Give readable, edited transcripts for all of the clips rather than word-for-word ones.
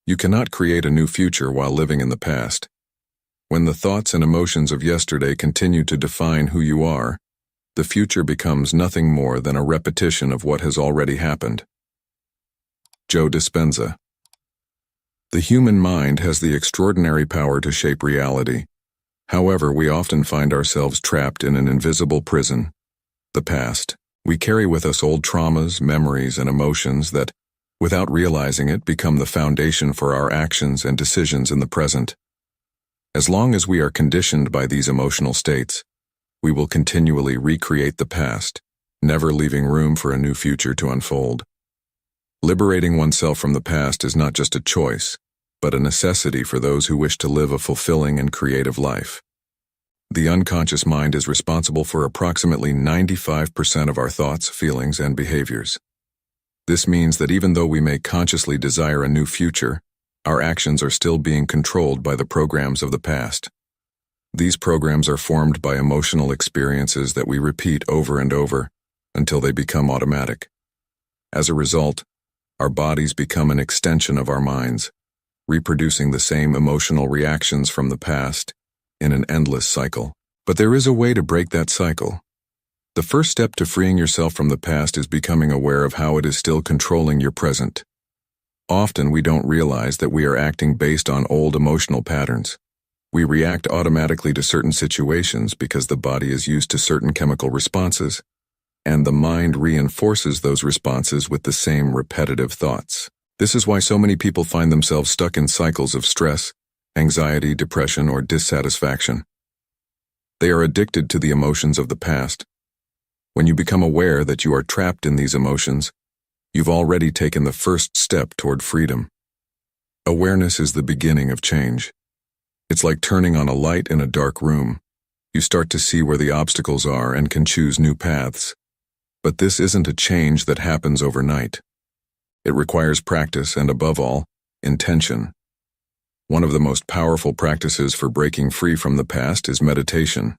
You cannot create a new future while living in the past. When the thoughts and emotions of yesterday continue to define who you are, the future becomes nothing more than a repetition of what has already happened. Joe Dispenza. The human mind has the extraordinary power to shape reality. However, we often find ourselves trapped in an invisible prison, the past. We carry with us old traumas, memories, and emotions that, without realizing it, become the foundation for our actions and decisions in the present. As long as we are conditioned by these emotional states, we will continually recreate the past, never leaving room for a new future to unfold. Liberating oneself from the past is not just a choice, but a necessity for those who wish to live a fulfilling and creative life. The unconscious mind is responsible for approximately 95% of our thoughts, feelings, and behaviors. This means that even though we may consciously desire a new future, our actions are still being controlled by the programs of the past. These programs are formed by emotional experiences that we repeat over and over until they become automatic. As a result, our bodies become an extension of our minds, reproducing the same emotional reactions from the past in an endless cycle. But there is a way to break that cycle. The first step to freeing yourself from the past is becoming aware of how it is still controlling your present. Often we don't realize that we are acting based on old emotional patterns. We react automatically to certain situations because the body is used to certain chemical responses, and the mind reinforces those responses with the same repetitive thoughts. This is why so many people find themselves stuck in cycles of stress, anxiety, depression, or dissatisfaction. They are addicted to the emotions of the past. When you become aware that you are trapped in these emotions, you've already taken the first step toward freedom. Awareness is the beginning of change. It's like turning on a light in a dark room. You start to see where the obstacles are and can choose new paths. But this isn't a change that happens overnight. It requires practice and, above all, intention. One of the most powerful practices for breaking free from the past is meditation.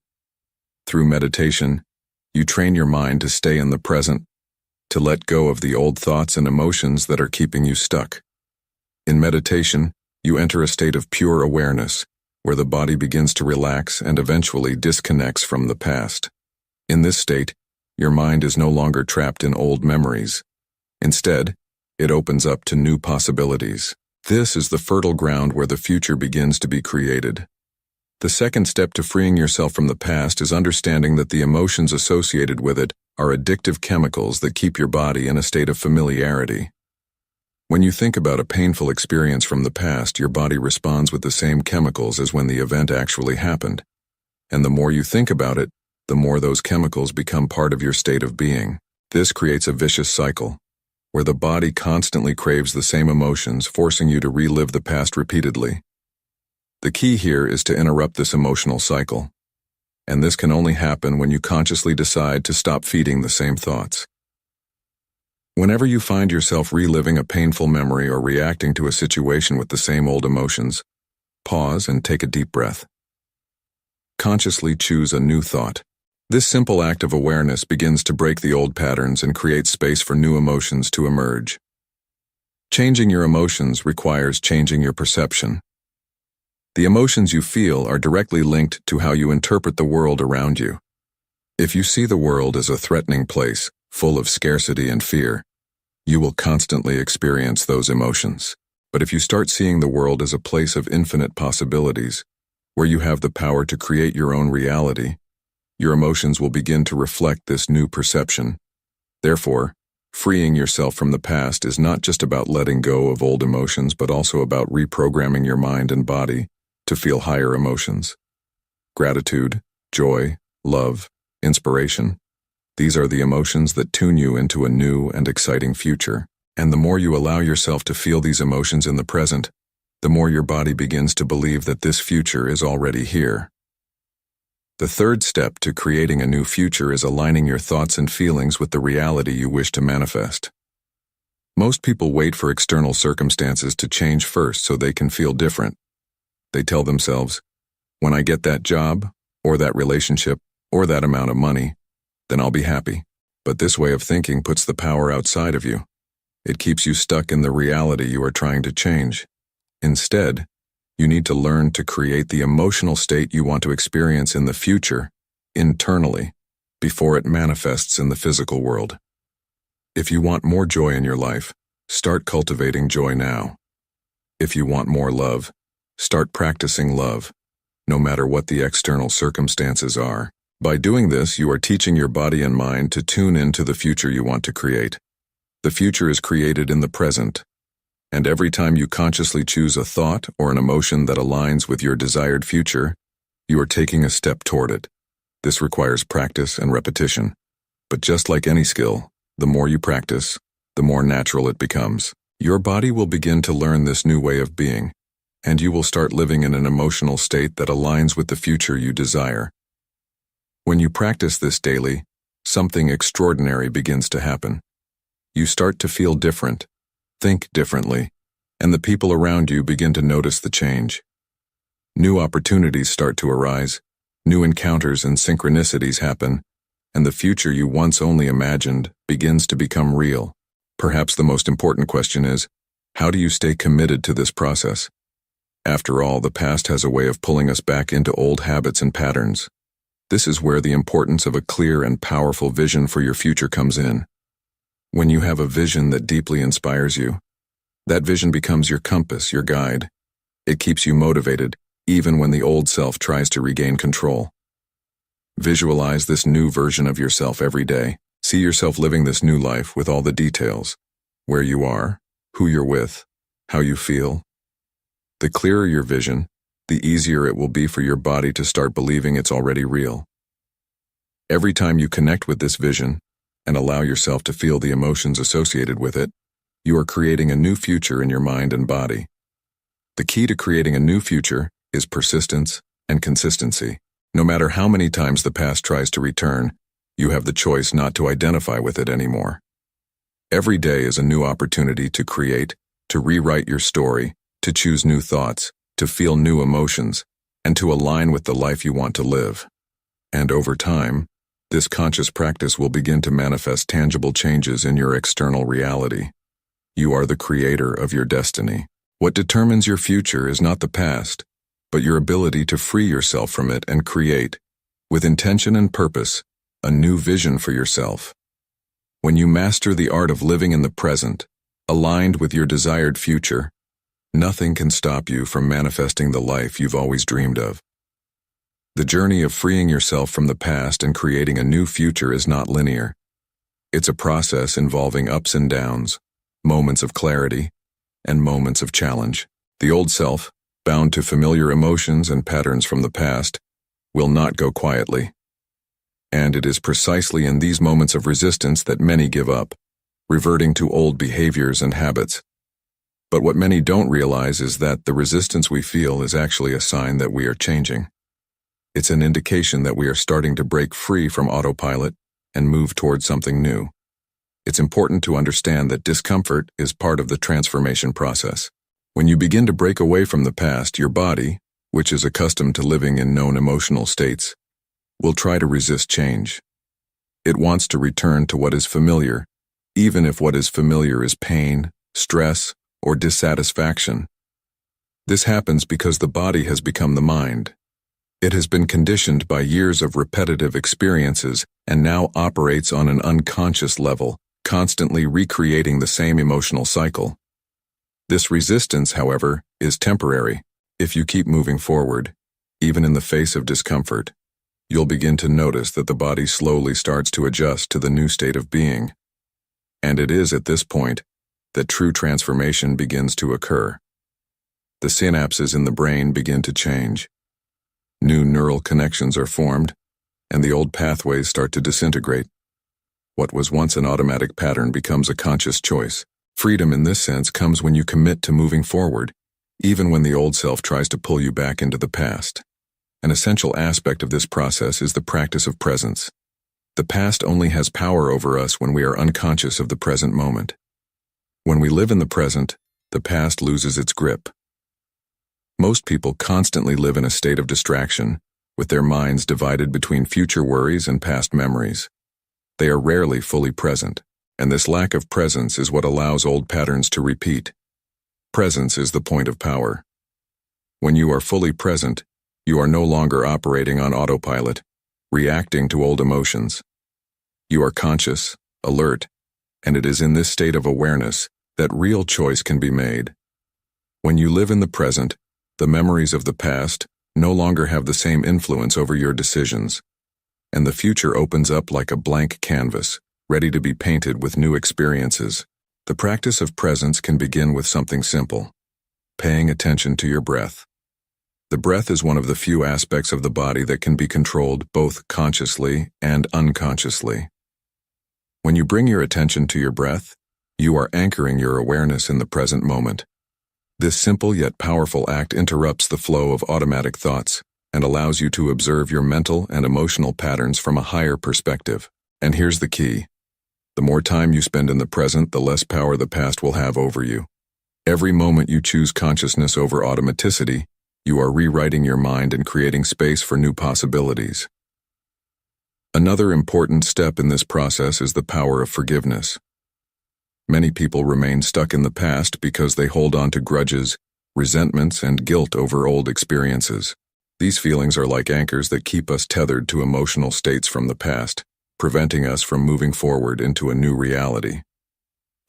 Through meditation, you train your mind to stay in the present, to let go of the old thoughts and emotions that are keeping you stuck. In meditation, you enter a state of pure awareness, where the body begins to relax and eventually disconnects from the past. In this state, your mind is no longer trapped in old memories. Instead, it opens up to new possibilities. This is the fertile ground where the future begins to be created. The second step to freeing yourself from the past is understanding that the emotions associated with it are addictive chemicals that keep your body in a state of familiarity. When you think about a painful experience from the past, your body responds with the same chemicals as when the event actually happened. And the more you think about it, the more those chemicals become part of your state of being. This creates a vicious cycle, where the body constantly craves the same emotions, forcing you to relive the past repeatedly. The key here is to interrupt this emotional cycle, and this can only happen when you consciously decide to stop feeding the same thoughts. Whenever you find yourself reliving a painful memory or reacting to a situation with the same old emotions, pause and take a deep breath. Consciously choose a new thought. This simple act of awareness begins to break the old patterns and create space for new emotions to emerge. Changing your emotions requires changing your perception. The emotions you feel are directly linked to how you interpret the world around you. If you see the world as a threatening place, full of scarcity and fear, you will constantly experience those emotions. But if you start seeing the world as a place of infinite possibilities, where you have the power to create your own reality, your emotions will begin to reflect this new perception. Therefore, freeing yourself from the past is not just about letting go of old emotions, but also about reprogramming your mind and body to feel higher emotions. Gratitude, joy, love, inspiration. These are the emotions that tune you into a new and exciting future. And the more you allow yourself to feel these emotions in the present, the more your body begins to believe that this future is already here. The third step to creating a new future is aligning your thoughts and feelings with the reality you wish to manifest. Most people wait for external circumstances to change first so they can feel different. They tell themselves, when I get that job, or that relationship, or that amount of money, then I'll be happy. But this way of thinking puts the power outside of you. It keeps you stuck in the reality you are trying to change. Instead, you need to learn to create the emotional state you want to experience in the future, internally, before it manifests in the physical world. If you want more joy in your life, start cultivating joy now. If you want more love, start practicing love, no matter what the external circumstances are. By doing this, you are teaching your body and mind to tune into the future you want to create. The future is created in the present, and every time you consciously choose a thought or an emotion that aligns with your desired future, you are taking a step toward it. This requires practice and repetition. But just like any skill, the more you practice, the more natural it becomes. Your body will begin to learn this new way of being, and you will start living in an emotional state that aligns with the future you desire. When you practice this daily, something extraordinary begins to happen. You start to feel different, think differently, and the people around you begin to notice the change. New opportunities start to arise, new encounters and synchronicities happen, and the future you once only imagined begins to become real. Perhaps the most important question is, how do you stay committed to this process? After all, the past has a way of pulling us back into old habits and patterns. This is where the importance of a clear and powerful vision for your future comes in. When you have a vision that deeply inspires you, that vision becomes your compass, your guide. It keeps you motivated, even when the old self tries to regain control. Visualize this new version of yourself every day. See yourself living this new life with all the details: where you are, who you're with, how you feel. The clearer your vision, the easier it will be for your body to start believing it's already real. Every time you connect with this vision and allow yourself to feel the emotions associated with it, you are creating a new future in your mind and body. The key to creating a new future is persistence and consistency. No matter how many times the past tries to return, you have the choice not to identify with it anymore. Every day is a new opportunity to create, to rewrite your story, to choose new thoughts, to feel new emotions, and to align with the life you want to live. And over time, this conscious practice will begin to manifest tangible changes in your external reality. You are the creator of your destiny. What determines your future is not the past, but your ability to free yourself from it and create, with intention and purpose, a new vision for yourself. When you master the art of living in the present, aligned with your desired future, nothing can stop you from manifesting the life you've always dreamed of. The journey of freeing yourself from the past and creating a new future is not linear. It's a process involving ups and downs, moments of clarity, and moments of challenge. The old self, bound to familiar emotions and patterns from the past, will not go quietly. And it is precisely in these moments of resistance that many give up, reverting to old behaviors and habits. But what many don't realize is that the resistance we feel is actually a sign that we are changing. It's an indication that we are starting to break free from autopilot and move toward something new. It's important to understand that discomfort is part of the transformation process. When you begin to break away from the past, your body, which is accustomed to living in known emotional states, will try to resist change. It wants to return to what is familiar, even if what is familiar is pain, stress, or dissatisfaction. This happens because the body has become the mind. It has been conditioned by years of repetitive experiences and now operates on an unconscious level, constantly recreating the same emotional cycle. This resistance, however, is temporary. If you keep moving forward, even in the face of discomfort, you'll begin to notice that the body slowly starts to adjust to the new state of being. And it is at this point that true transformation begins to occur. The synapses in the brain begin to change. New neural connections are formed, and the old pathways start to disintegrate. What was once an automatic pattern becomes a conscious choice. Freedom in this sense comes when you commit to moving forward, even when the old self tries to pull you back into the past. An essential aspect of this process is the practice of presence. The past only has power over us when we are unconscious of the present moment. When we live in the present, the past loses its grip. Most people constantly live in a state of distraction, with their minds divided between future worries and past memories. They are rarely fully present, and this lack of presence is what allows old patterns to repeat. Presence is the point of power. When you are fully present, you are no longer operating on autopilot, reacting to old emotions. You are conscious, alert, and it is in this state of awareness that real choice can be made. When you live in the present, the memories of the past no longer have the same influence over your decisions, and the future opens up like a blank canvas, ready to be painted with new experiences. The practice of presence can begin with something simple: paying attention to your breath. The breath is one of the few aspects of the body that can be controlled both consciously and unconsciously. When you bring your attention to your breath, you are anchoring your awareness in the present moment. This simple yet powerful act interrupts the flow of automatic thoughts and allows you to observe your mental and emotional patterns from a higher perspective. And here's the key: the more time you spend in the present, the less power the past will have over you. Every moment you choose consciousness over automaticity, you are rewriting your mind and creating space for new possibilities. Another important step in this process is the power of forgiveness. Many people remain stuck in the past because they hold on to grudges, resentments, and guilt over old experiences. These feelings are like anchors that keep us tethered to emotional states from the past, preventing us from moving forward into a new reality.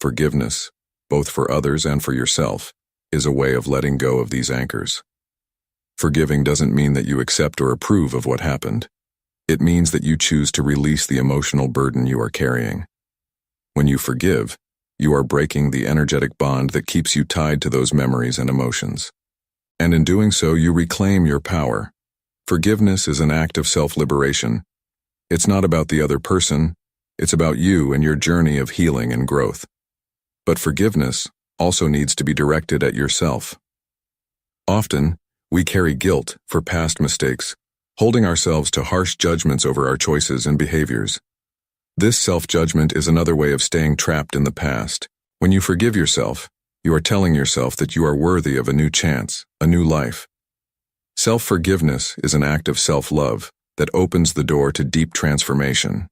Forgiveness, both for others and for yourself, is a way of letting go of these anchors. Forgiving doesn't mean that you accept or approve of what happened. It means that you choose to release the emotional burden you are carrying. When you forgive, you are breaking the energetic bond that keeps you tied to those memories and emotions. And in doing so, you reclaim your power. Forgiveness is an act of self-liberation. It's not about the other person, it's about you and your journey of healing and growth. But forgiveness also needs to be directed at yourself. Often, we carry guilt for past mistakes, holding ourselves to harsh judgments over our choices and behaviors. This self-judgment is another way of staying trapped in the past. When you forgive yourself, you are telling yourself that you are worthy of a new chance, a new life. Self-forgiveness is an act of self-love that opens the door to deep transformation.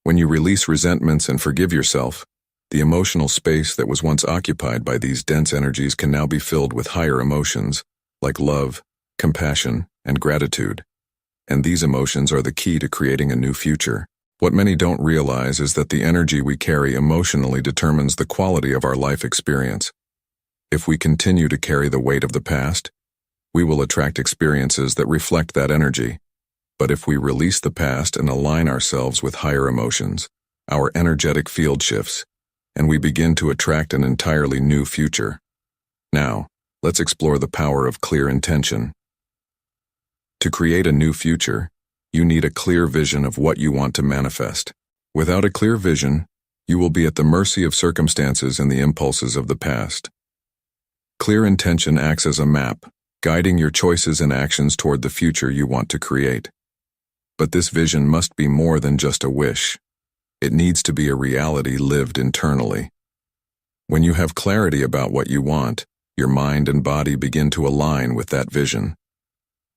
When you release resentments and forgive yourself, the emotional space that was once occupied by these dense energies can now be filled with higher emotions, like love, compassion, and gratitude. And these emotions are the key to creating a new future. What many don't realize is that the energy we carry emotionally determines the quality of our life experience. If we continue to carry the weight of the past, we will attract experiences that reflect that energy. But if we release the past and align ourselves with higher emotions, our energetic field shifts, and we begin to attract an entirely new future. Now, let's explore the power of clear intention. To create a new future, you need a clear vision of what you want to manifest. Without a clear vision, you will be at the mercy of circumstances and the impulses of the past. Clear intention acts as a map, guiding your choices and actions toward the future you want to create. But this vision must be more than just a wish. It needs to be a reality lived internally. When you have clarity about what you want, your mind and body begin to align with that vision.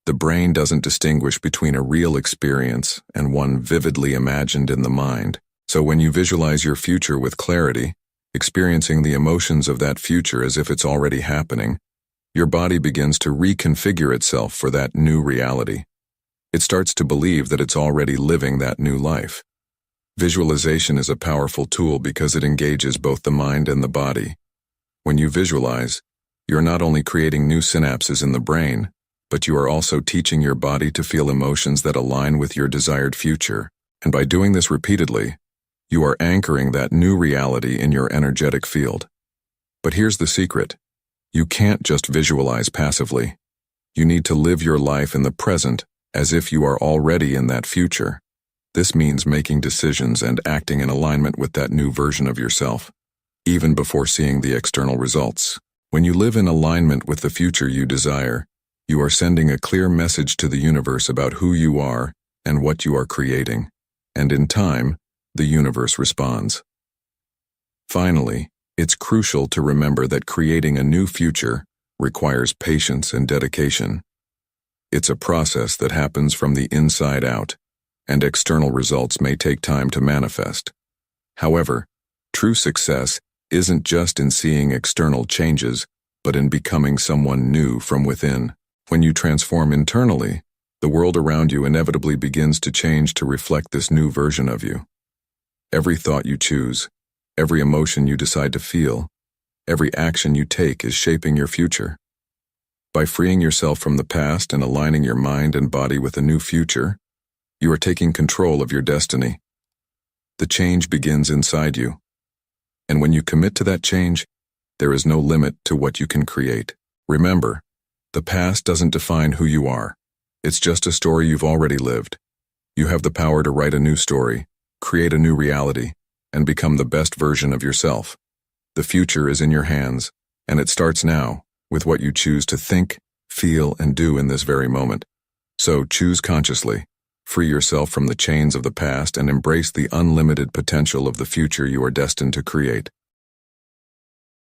The brain doesn't distinguish between a real experience and one vividly imagined in the mind. So when you visualize your future with clarity, experiencing the emotions of that future as if it's already happening, your body begins to reconfigure itself for that new reality. It starts to believe that it's already living that new life. Visualization is a powerful tool because it engages both the mind and the body. When you visualize, you're not only creating new synapses in the brain, but you are also teaching your body to feel emotions that align with your desired future. And by doing this repeatedly, you are anchoring that new reality in your energetic field. But here's the secret. You can't just visualize passively. You need to live your life in the present as if you are already in that future. This means making decisions and acting in alignment with that new version of yourself, even before seeing the external results. When you live in alignment with the future you desire, you are sending a clear message to the universe about who you are and what you are creating. And in time, the universe responds. Finally, it's crucial to remember that creating a new future requires patience and dedication. It's a process that happens from the inside out, and external results may take time to manifest. However, true success isn't just in seeing external changes, but in becoming someone new from within. When you transform internally, the world around you inevitably begins to change to reflect this new version of you. Every thought you choose, every emotion you decide to feel, every action you take is shaping your future. By freeing yourself from the past and aligning your mind and body with a new future, you are taking control of your destiny. The change begins inside you. And when you commit to that change, there is no limit to what you can create. Remember, the past doesn't define who you are. It's just a story you've already lived. You have the power to write a new story, create a new reality, and become the best version of yourself. The future is in your hands, and it starts now, with what you choose to think, feel, and do in this very moment. So choose consciously, free yourself from the chains of the past, and embrace the unlimited potential of the future you are destined to create.